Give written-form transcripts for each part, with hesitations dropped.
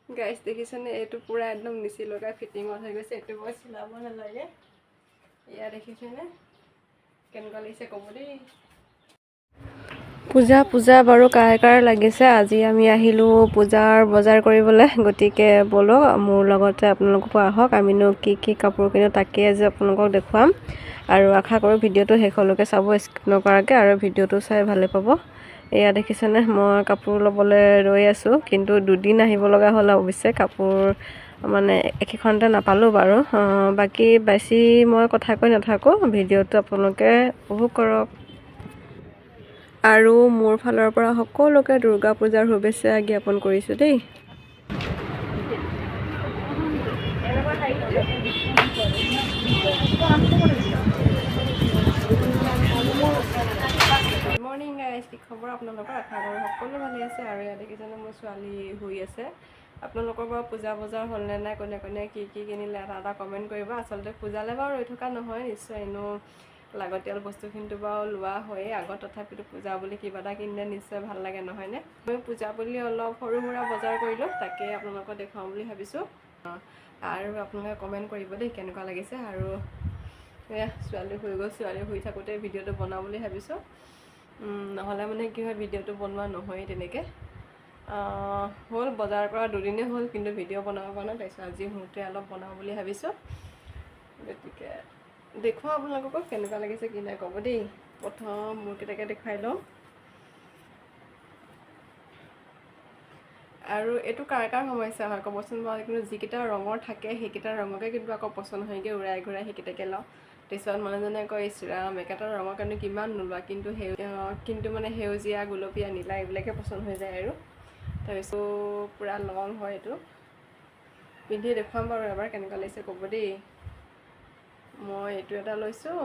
গাইছ দেখিছেনে এইটো পুৰা একদম নিচি লগাই ফিটিঙত হৈ গৈছে এইটো মই চিলাব নালাগে এয়া দেখিছেনে কেনেকুৱা লাগিছে ক'ব দেই পূজা বাৰু কাৰ লাগিছে আজি আমি আহিলোঁ পূজাৰ বজাৰ কৰিবলৈ গতিকে বলক মোৰ লগতে আপোনালোকো আহক আমিনো কি কাপোৰ কিনো তাকে আজি আপোনালোকক দেখুৱাম আৰু আশা কৰোঁ ভিডিঅ'টো শেষলৈকে চাব স্কিপ নকৰাকৈ আৰু ভিডিঅ'টো চাই ভালে পাব এয়া দেখিছেনে মই কাপোৰ ল'বলৈ ৰৈ আছোঁ কিন্তু দুদিন আহিব লগা হ'ল অৱশ্যে কাপোৰ মানে একেখনতে নাপালোঁ বাৰু বাকী বেছি মই কথা কৈ নাথাকোঁ ভিডিঅ'টো আপোনালোকে উপভোগ কৰক আৰু মোৰ ফালৰ পৰা সকলোকে দুৰ্গা পূজাৰ শুভেচ্ছা জ্ঞাপন কৰিছোঁ দেই গুড মৰ্ণিং গাইজ কি খবৰ আপোনালোকৰ আশা কৰোঁ সকলো ভালে আছে আৰু ইয়াত দেখিছেনে মোৰ ছোৱালী শুই আছে আপোনালোকৰ বাৰু পূজা বজাৰ হ'লনে নাই কোনে কোনে কি কিনিলে এটা কমেণ্ট কৰিব আচলতে পূজালৈ বাৰু ৰৈ থকা নহয় নিশ্চয় এনেও লাগতিয়াল বস্তুখিনিতো বাৰু লোৱা হয়েই আগত তথাপিতো পূজা বুলি কিবা এটা কিনিলে নিশ্চয় ভাল লাগে নহয়নে মই পূজা বুলি অলপ সৰু সুৰা বজাৰ কৰিলোঁ তাকে আপোনালোকক দেখুৱাম বুলি ভাবিছোঁ আৰু আপোনালোকে কমেণ্ট কৰিব দেই কেনেকুৱা লাগিছে আৰু এয়া ছোৱালী শুই গ'ল ছোৱালী শুই থাকোঁতে ভিডিঅ'টো বনাওঁ বুলি ভাবিছোঁ নহ'লে মানে কি হয় ভিডিঅ'টো বনোৱা নহয়েই তেনেকৈ হ'ল বজাৰ কৰা দুদিনেই হ'ল কিন্তু ভিডিঅ' বনাব পৰা নাই তাৰপিছত আজি শুওঁতে অলপ বনাওঁ বুলি ভাবিছোঁ গতিকে দেখুৱাওঁ আপোনালোকক কেনেকুৱা লাগিছে কি নাই ক'ব দেই প্ৰথম মোৰকেইটাকে দেখুৱাই লওঁ আৰু এইটো কাৰ সমস্যা হয় ক'বচোন বাৰু কিন্তু যিকেইটা ৰঙৰ থাকে সেইকেইটা ৰঙকে কিন্তু আকৌ পচন্দ হয়গৈ উৰাই ঘূৰাই সেইকেইটাকে লওঁ তাৰপিছত মানুহজনে কয় ইছৰাম একেটা ৰঙৰ কাৰণে কিমান নোলোৱা কিন্তু মানে সেউজীয়া গুলপীয়া নীলা এইবিলাকে পচন্দ হৈ যায় আৰু তাৰপিছত পূৰা লং হয় এইটো পিন্ধি দেখুৱাম বাৰু এবাৰ কেনেকুৱা লাগিছে ক'ব দেই মই এইটো এটা লৈছোঁ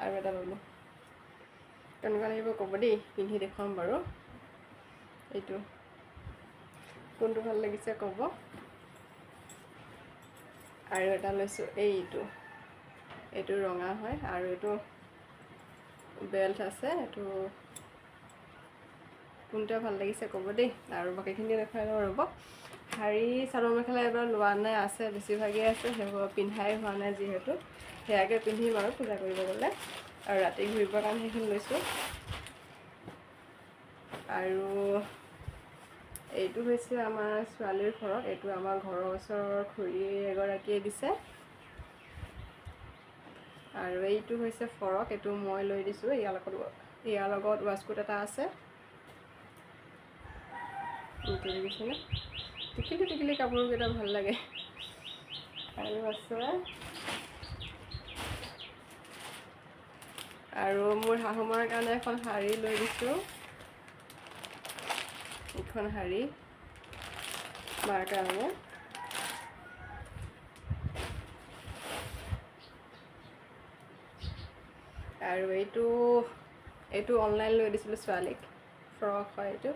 আৰু এটা ল'লোঁ কেনেকুৱা লাগিব ক'ব দেই পিন্ধি দেখুৱাম বাৰু এইটো কোনটো ভাল লাগিছে ক'ব আৰু এটা লৈছোঁ এইটো ৰঙা হয় আৰু এইটো বেল্ট আছে এইটো কোনটোৱে ভাল লাগিছে ক'ব দেই আৰু বাকীখিনি দেখুৱাই লওঁ ৰ'ব শাৰী চাদৰ মেখেলা এবাৰ লোৱা নাই আছে বেছিভাগেই আছে সেইবোৰ পিন্ধাই হোৱা নাই যিহেতু সেয়াকে পিন্ধিম আৰু পূজা কৰিব গ'লে আৰু ৰাতি ঘূৰিবৰ কাৰণে সেইখিনি লৈছোঁ আৰু এইটো হৈছে আমাৰ ছোৱালীৰ ফৰক এইটো আমাৰ ঘৰৰ ওচৰৰ খুৰী এগৰাকীয়ে দিছে আৰু এইটো হৈছে ফৰক এইটো মই লৈ দিছোঁ ইয়াৰ লগত ৱাচকোট এটা আছে দেখিছেনে টিকিলি কাপোৰকেইটা ভাল লাগে আৰু আছে আৰু মোৰ শাহুমাৰ কাৰণে এখন শাৰী লৈ দিছোঁ এইখন শাৰী মাৰ কাৰণে আৰু এইটো অনলাইন লৈ দিছিলোঁ ছোৱালীক ফ্ৰক হয় এইটো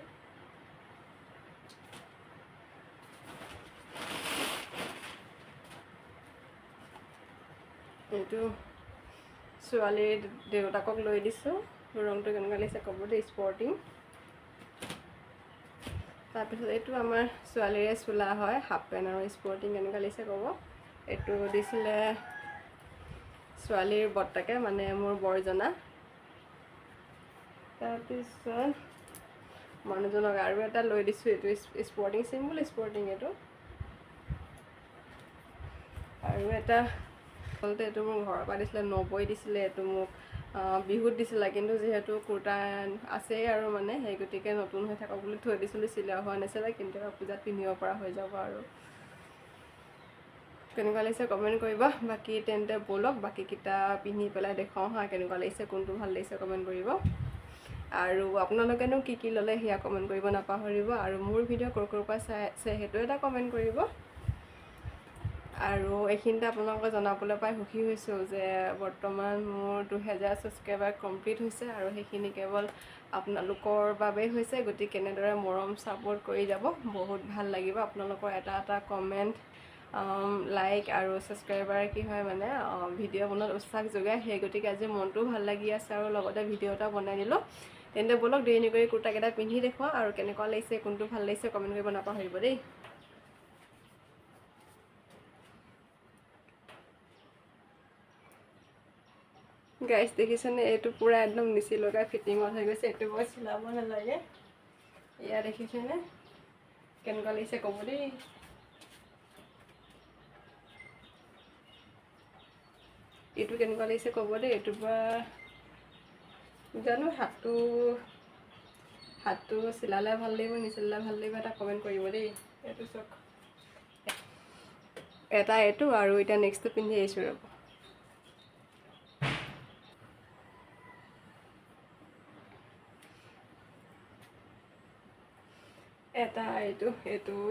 ছোৱালীৰ দেউতাকক লৈ দিছোঁ ৰংটো কেনেকুৱা লাগিছে ক'ব দেই স্পৰ্টিং তাৰপিছত এইটো আমাৰ ছোৱালীৰে চোলা হয় হাফ পেণ্ট আৰু স্পৰ্টিং কেনেকুৱা লাগিছে ক'ব এইটো দিছিলে ছোৱালীৰ বৰ্তাকে মানে মোৰ বৰজনা তাৰপিছত মানুহজনক আৰু এটা লৈ দিছোঁ এইটো স্পৰ্টিং চিম্পল স্পৰ্টিং এইটো আৰু এটা আচলতে এইটো মোৰ ঘৰৰ পৰা দিছিলে 90 দিছিলে এইটো মোক বিহুত দিছিলে কিন্তু যিহেতু কুৰ্তা আছেই আৰু মানে সেই গতিকে নতুন হৈ থাকক বুলি থৈ দিছিলোঁ চিলোৱা হোৱা নাছিলে কিন্তু পূজাত পিন্ধিব পৰা হৈ যাব আৰু কেনেকুৱা লাগিছে কমেণ্ট কৰিবা বাকী তেন্তে ব'লক বাকীকেইটা পিন্ধি পেলাই দেখুৱাওঁ হা কেনেকুৱা লাগিছে কোনটো ভাল লাগিছে কমেণ্ট কৰিব আৰু আপোনালোকেনো কি ল'লে সেয়া কমেণ্ট কৰিব নাপাহৰিব আৰু মোৰ ভিডিঅ' ক'ৰ পৰা চাই আছে সেইটো এটা কমেণ্ট কৰিব আৰু এইখিনিতে আপোনালোকক জনাবলৈ পাই সুখী হৈছোঁ যে বৰ্তমান মোৰ 2000 ছাবস্ক্ৰাইবাৰ কমপ্লিট হৈছে আৰু সেইখিনি কেৱল আপোনালোকৰ বাবেই হৈছে গতিকে এনেদৰে মৰম ছাপোৰ্ট কৰি যাব বহুত ভাল লাগিব আপোনালোকৰ এটা কমেণ্ট লাইক আৰু ছাবস্ক্ৰাইবাৰ কি হয় মানে ভিডিঅ' বনোৱাত উৎসাহ যোগায় সেই গতিকে আজি মনটোও ভাল লাগি আছে আৰু লগতে ভিডিঅ' এটা বনাই দিলোঁ তেন্তে ব'লক দেৰি নকৰি কুৰ্তাকেইটা পিন্ধি দেখুৱাওঁ আৰু কেনেকুৱা লাগিছে কোনটো ভাল লাগিছে কমেণ্ট কৰিব নাপাহৰিব দেই গাইছ দেখিছেনে এইটো পুৰা একদম নিচি লগাই ফিটিঙত হৈ গৈছে এইটো মই চিলাব নালাগে এয়া দেখিছেনে কেনেকুৱা লাগিছে ক'ব দেই এইটো কেনেকুৱা লাগিছে ক'ব দেই এইটোৰ পৰা জানো হাতটো চিলালে ভাল লাগিব নিচিলালে ভাল লাগিব এটা কমেণ্ট কৰিব দেই এইটো চাওক এটা এইটো আৰু এতিয়া নেক্সটটো পিন্ধি আহিছোঁ ৰ'ব এটা এইটো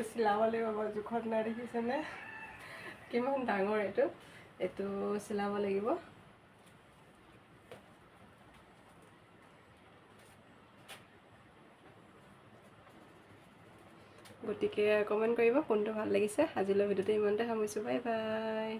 চিলাব লাগিব মই জোখত নাই দেখিছেনে কিমান ডাঙৰ এইটো চিলাব লাগিব গতিকে কমেণ্ট কৰিব কোনটো ভাল লাগিছে আজিলৈ ভিডিঅ'টো ইমানতে সামৰিছোঁ বাই বাই